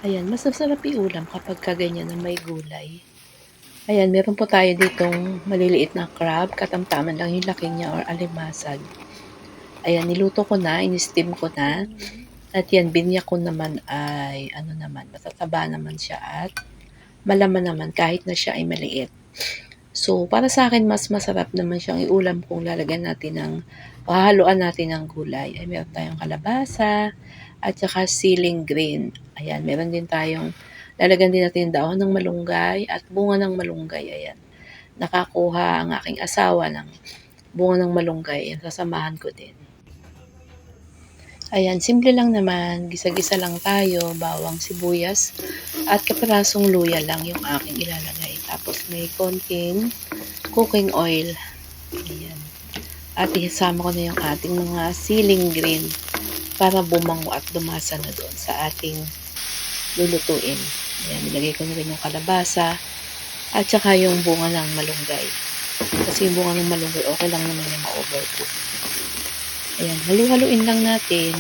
Ayan, mas masarap iulam kapagka ganyan na may gulay. Ayan, meron po tayo ditong maliliit na crab, katamtaman lang yung laki niya or alimasag. Ayan, niluto ko na, in-steam ko na. At yan, binyak ko naman ay ano naman, matataba naman siya at malaman naman kahit na siya ay maliit. So, para sa akin mas masarap naman siyang iulam kung lalagyan natin ng hahaluan natin ng gulay. Ay meron tayong kalabasa at saka siling green. Ayan, meron din tayong lalagyan din natin dahon ng malunggay at bunga ng malunggay. Ayan, nakakuha ang aking asawa ng bunga ng malunggay. Ayan, sasamahan ko din. Ayan, simple lang naman. Gisa-gisa lang tayo, bawang, sibuyas, at kaparasong luya lang yung aking ilalagay. Tapos may konting cooking oil. Ayan. At isama ko na yung ating mga siling green para bumango at dumasa na doon sa ating lulutuin. Ayan, nilagay ko na rin yung kalabasa at saka yung bunga ng malunggay. Kasi yung bunga ng malunggay, okay lang naman yung ma-overcook. Ayan, halu-haluin lang natin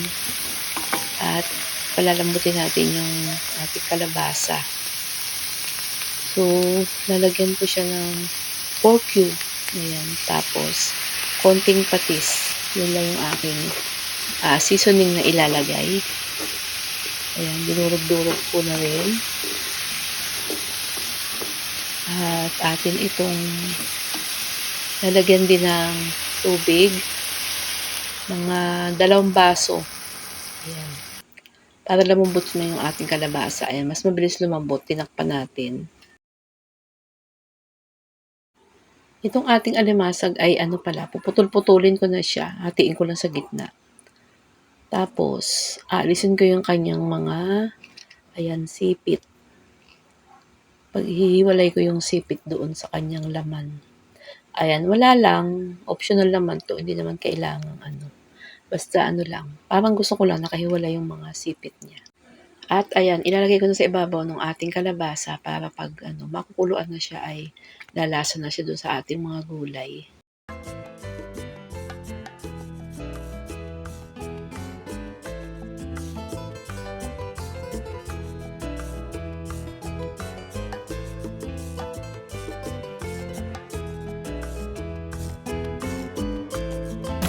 at palalambutin natin yung ating kalabasa. So, lalagyan ko siya ng pork cube. Ayan, tapos konting patis. Yun lang yung aking seasoning na ilalagay. Ayan, dinurog-durog ko na rin. At atin itong lalagyan din ng tubig. Mga 2 baso. Ayan. Para lumambot na yung ating kalabasa. Ayan, mas mabilis lumambot. Tinakpan natin. Itong ating alimasag ay ano pala, puputol-putulin ko na siya. Hatiin ko lang sa gitna. Tapos, aalisin ko yung kanyang mga, ayan, sipit. Paghihiwalay ko yung sipit doon sa kanyang laman. Ayan, wala lang. Optional naman to. Hindi naman kailangan ano. Basta ano lang. Parang gusto ko lang nakahiwalay yung mga sipit niya. At ayan, ilalagay ko na sa ibabaw ng ating kalabasa para pag ano, makukuluan na siya ay lalasa na siya doon sa ating mga gulay.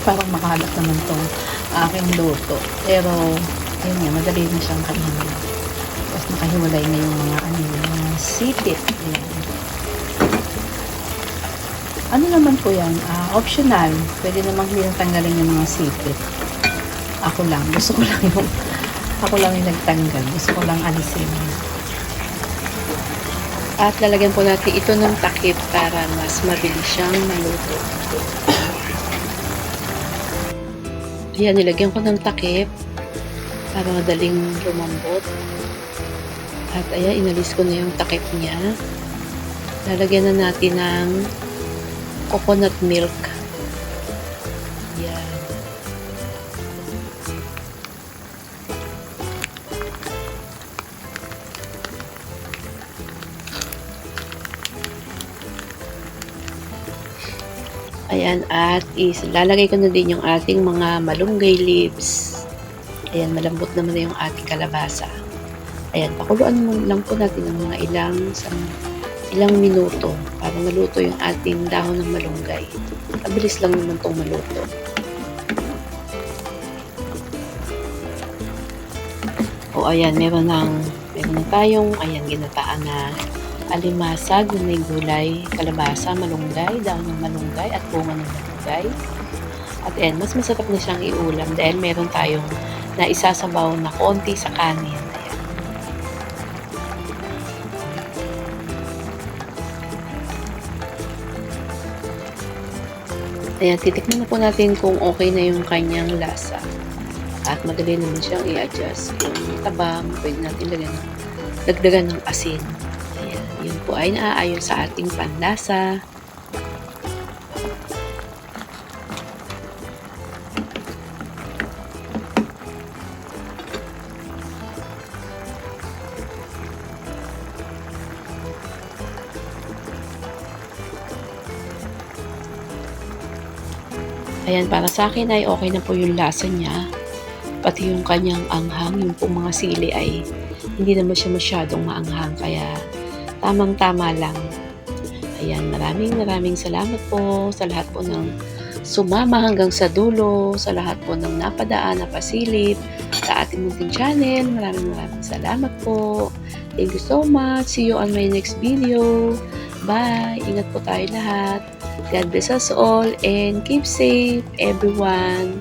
Parang makalat naman tong aking luto. Pero, ayun nga, madali na siyang kainin. Tapos nakahiwalay na yung mga, ano, yung mga sipit. Ayan. Ano naman po yan? Optional. Pwede namang hindi tanggalin yung mga sipit. Ako lang. Gusto ko lang yung, ako lang yung nagtanggal. Gusto ko lang alisin. At lalagyan po natin ito ng takip para mas mabilis siyang maluto. Ayan, nilagyan ko ng takip para madaling lumambot. At ayan, inalis ko na yung takip niya. Lalagyan na natin ng coconut milk. Ayan. Ayan, at lalagay ko na din yung ating mga malunggay leaves. Ayan, malambot naman na yung ating kalabasa. Ayan, pakuluan lang po natin ng mga ilang minuto para maluto yung ating dahon ng malunggay. Mabilis lang naman itong maluto. O ayan, meron na tayong ginataan na alimasag na may gulay, kalabasa, malunggay, dahon ng malunggay at bunga ng malunggay. At ayan, mas masarap na siyang iulam dahil meron tayong na isasabaw na konti sa kanin. Ayan, titikman na po natin kung okay na yung kanyang lasa. At madali naman siyang i-adjust. Kung tabang, pwede natin dagdagan ng asin. Ayan, yun po ay naaayon sa ating panlasa. Ayan, para sa akin ay okay na po yung lasa niya. Pati yung kanyang anghang, yung pong mga sili ay Hindi naman siya masyadong maanghang kaya tamang-tama lang. Ayan, maraming salamat po sa lahat po ng sumama hanggang sa dulo, sa lahat po ng napadaan, napasilip sa ating munting channel. Maraming salamat po. Thank you so much. See you on my next video. Bye! Ingat po tayo lahat. God bless us all and keep safe everyone.